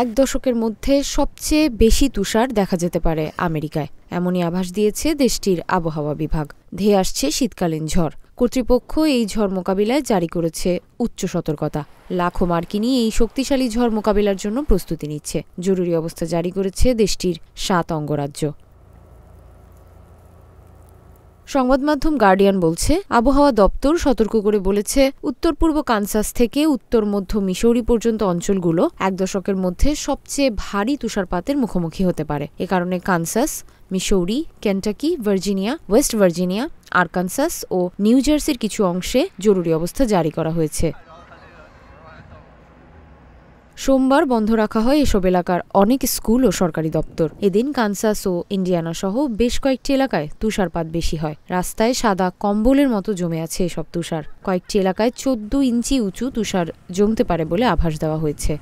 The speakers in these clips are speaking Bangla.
এক দশকের মধ্যে সবচেয়ে বেশি তুষার দেখা যেতে পারে আমেরিকায়, এমনই আভাস দিয়েছে দেশটির আবহাওয়া বিভাগ। ধেয়ে আসছে শীতকালীন ঝড়। কর্তৃপক্ষ এই ঝড় মোকাবিলায় জারি করেছে উচ্চ সতর্কতা। লাখো মার্কিনি এই শক্তিশালী ঝড় মোকাবিলার জন্য প্রস্তুতি নিচ্ছে। জরুরি অবস্থা জারি করেছে দেশটির 7 অঙ্গরাজ্য। সংবাদ মাধ্যম গার্ডিয়ান বলছে, আবহাওয়া দপ্তর সতর্ক করে বলেছে, উত্তর পূর্ব কানসাস থেকে উত্তর মধ্য মিসৌরি পর্যন্ত অঞ্চলগুলো এক দশকের মধ্যে সবচেয়ে ভারী তুষারপাতের মুখোমুখি হতে পারে। এ কারণে Kansas, Missouri, Kentucky, Virginia, West Virginia, Arkansas ও নিউ জার্সির কিছু অংশে জরুরি অবস্থা জারি করা হয়েছে। সোমবার বন্ধ রাখা হয় এসব এলাকার অনেক স্কুল ও সরকারি দপ্তর। এদিন কানসাস ও ইন্ডিয়ানা সহ বেশ কয়েকটি এলাকায় তুষারপাত বেশি হয়। রাস্তায় সাদা কম্বলের মতো জমে আছে এসব তুষার। কয়েকটি এলাকায় 14 ইঞ্চি উঁচু তুষার জমতে পারে বলে আভাস দেওয়া হয়েছে।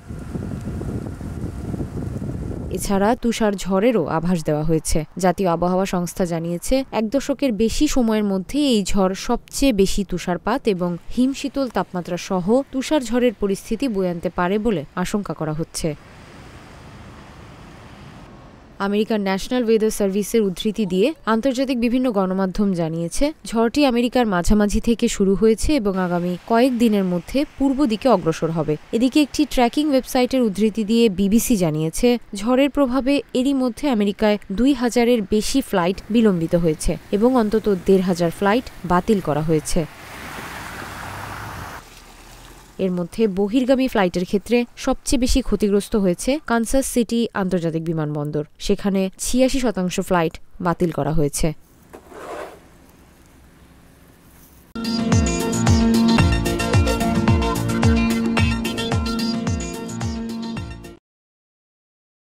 এছাড়া তুষার ঝড়েরও আভাস দেওয়া হয়েছে। জাতীয় আবহাওয়া সংস্থা জানিয়েছে, এক দশকের বেশি সময়ের মধ্যে এই ঝড় সবচেয়ে বেশি তুষারপাত এবং হিমশীতল তাপমাত্রা সহ তুষার ঝড়ের পরিস্থিতি বয়ে আনতে পারে বলে আশঙ্কা করা হচ্ছে। আমেরিকার ন্যাশনাল ওয়েদার সার্ভিসের উদ্ধৃতি দিয়ে আন্তর্জাতিক বিভিন্ন গণমাধ্যম জানিয়েছে, ঝড়টি আমেরিকার মাঝামাঝি থেকে শুরু হয়েছে এবং আগামী কয়েক দিনের মধ্যে পূর্ব দিকে অগ্রসর হবে। এদিকে একটি ট্র্যাকিং ওয়েবসাইটের উদ্ধৃতি দিয়ে বিবিসি জানিয়েছে, ঝড়ের প্রভাবে এরই মধ্যে আমেরিকায় 2000-এর বেশি ফ্লাইট বিলম্বিত হয়েছে এবং অন্তত 1500 ফ্লাইট বাতিল করা হয়েছে। এর মধ্যে বহির্গামী ফ্লাইটের ক্ষেত্রে সবচেয়ে বেশি ক্ষতিগ্রস্ত হয়েছে কানসাস সিটি আন্তর্জাতিক বিমানবন্দর। সেখানে 86% ফ্লাইট বাতিল করা হয়েছে।